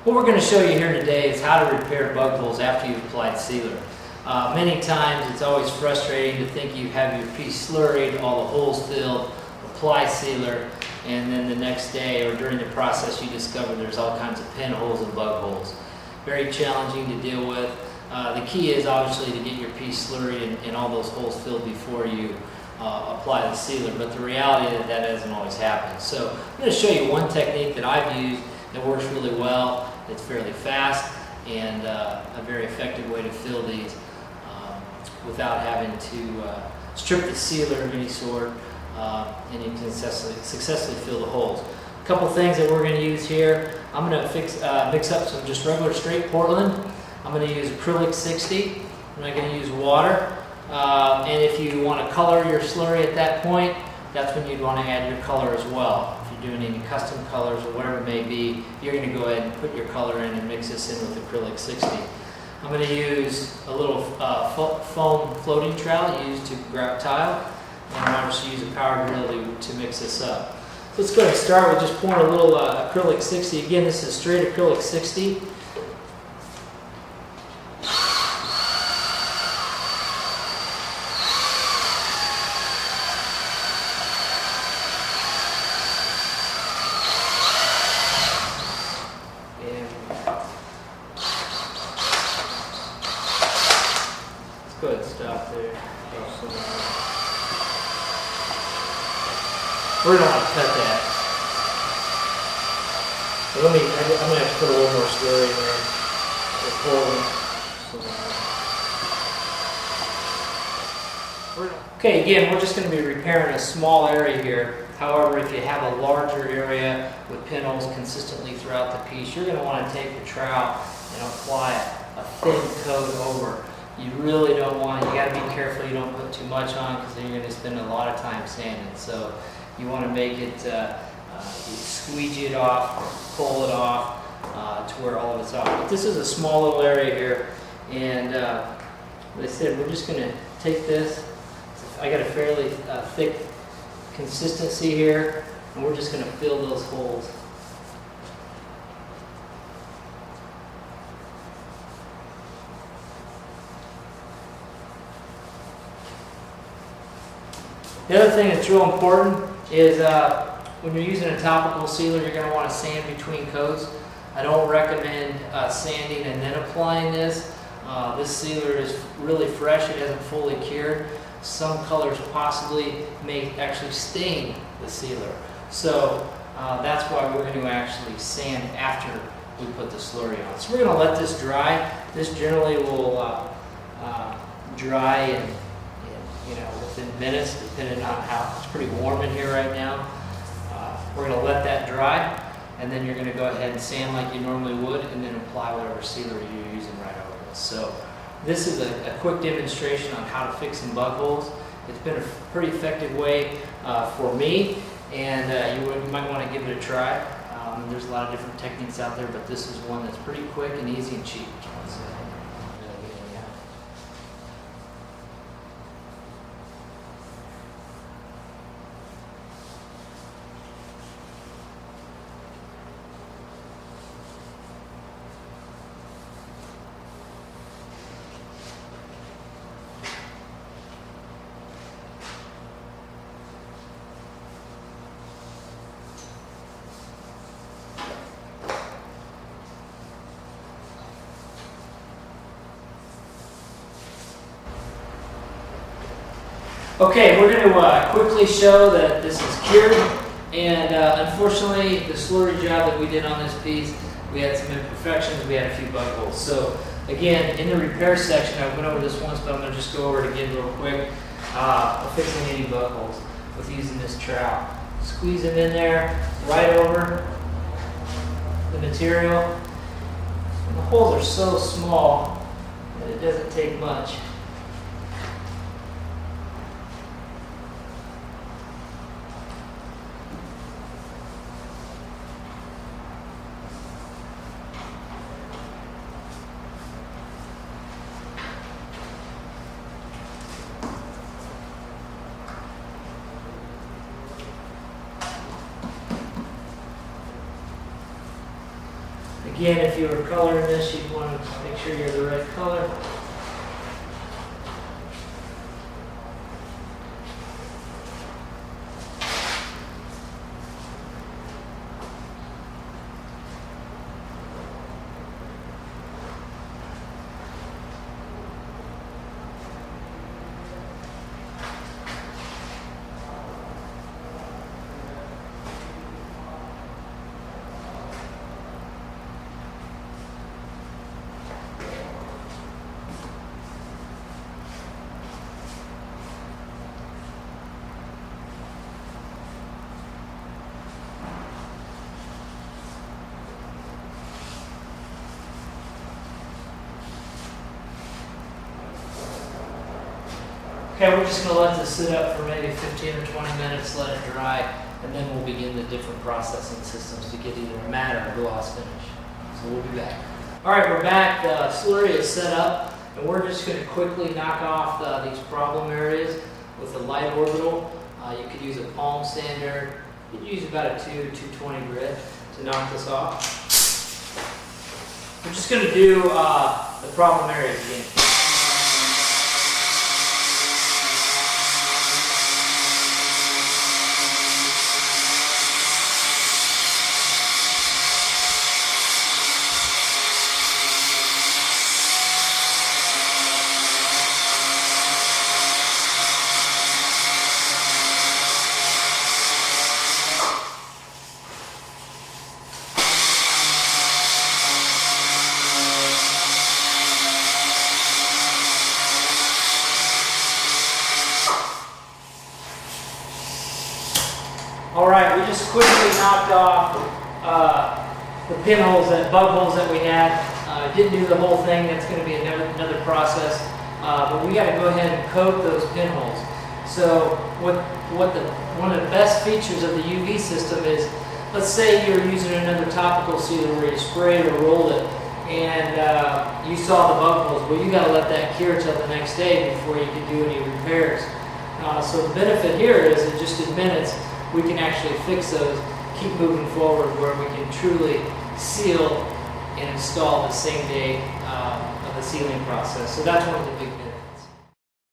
What we're going to show you here today is how to repair bug holes after you've applied sealer. Many times it's always frustrating to think you have your piece slurried, all the holes filled, apply sealer, and then the next day or during the process you discover there's all kinds of pinholes and bug holes. Very challenging to deal with. The key is obviously to get your piece slurried and all those holes filled before you apply the sealer, but the reality is that doesn't always happen. So I'm going to show you one technique that I've used that works really well. It's fairly fast and a very effective way to fill these without having to strip the sealer of any sort, and you can successfully fill the holes. A couple things that we're going to use here. I'm going to mix up some just regular straight Portland. I'm going to use acrylic 60. I'm not going to use water. And if you want to color your slurry at that point, that's when you'd want to add your color as well. If you're doing any custom colors or whatever it may be, you're going to go ahead and put your color in and mix this in with acrylic 60. I'm going to use a little foam floating trowel used to grab tile, and I'm just use a power drill to mix this up. So let's go ahead and start with just pouring a little acrylic 60. Again, this is straight acrylic 60. Go ahead and stop there. We're going to want to cut that. But I'm going to have to put a little more slurry in there. Okay, again, we're just going to be repairing a small area here. However, if you have a larger area with pinholes consistently throughout the piece, you're going to want to take the trowel and apply a thin coat over. You really don't want it. You got to be careful you don't put too much on, because then you're going to spend a lot of time sanding. So you want to make it, you squeegee it off, pull it off to where all of it's off. But this is a small little area here, and like I said, we're just going to take this. I got a fairly thick consistency here, and we're just going to fill those holes. The other thing that's real important is when you're using a topical sealer, you're going to want to sand between coats. I don't recommend sanding and then applying this. This sealer is really fresh. It hasn't fully cured. Some colors possibly may actually stain the sealer. So that's why we're going to actually sand after we put the slurry on. So we're going to let this dry. This generally will dry in within minutes, depending on how it's pretty warm in here right now. We're going to let that dry, and then you're going to go ahead and sand like you normally would, and then apply whatever sealer you're using right over this. So this is a quick demonstration on how to fix some bug holes. It's been a pretty effective way for me, and you might want to give it a try. There's a lot of different techniques out there, but this is one that's pretty quick and easy and cheap. Okay, we're going to quickly show that this is cured, and unfortunately the slurry job that we did on this piece, we had some imperfections, we had a few bug holes. So again, in the repair section, I went over this once, but I'm going to just go over it again real quick, fixing any bug holes with using this trowel. Squeeze them in there, right over the material. And the holes are so small that it doesn't take much. Again, if you were coloring this, you'd want to make sure you're the right color. Okay, we're just going to let this sit up for maybe 15 or 20 minutes, let it dry, and then we'll begin the different processing systems to get either a matte or a gloss finish. So we'll be back. All right, we're back. The slurry is set up, and we're just going to quickly knock off these problem areas with a light orbital. You could use a palm sander. You'd use about a 220 grit to knock this off. We're just going to do the problem areas again. All right, we just quickly knocked off the pinholes, bug holes that we had. Didn't do the whole thing. That's going to be another process. But we got to go ahead and coat those pinholes. So one of the best features of the UV system is, let's say you're using another topical sealer where you sprayed or rolled it, and you saw the bug holes. Well, you got to let that cure till the next day before you can do any repairs. So the benefit here is that just in minutes, we can actually fix those, keep moving forward where we can truly seal and install the same day of the sealing process. So that's one of the big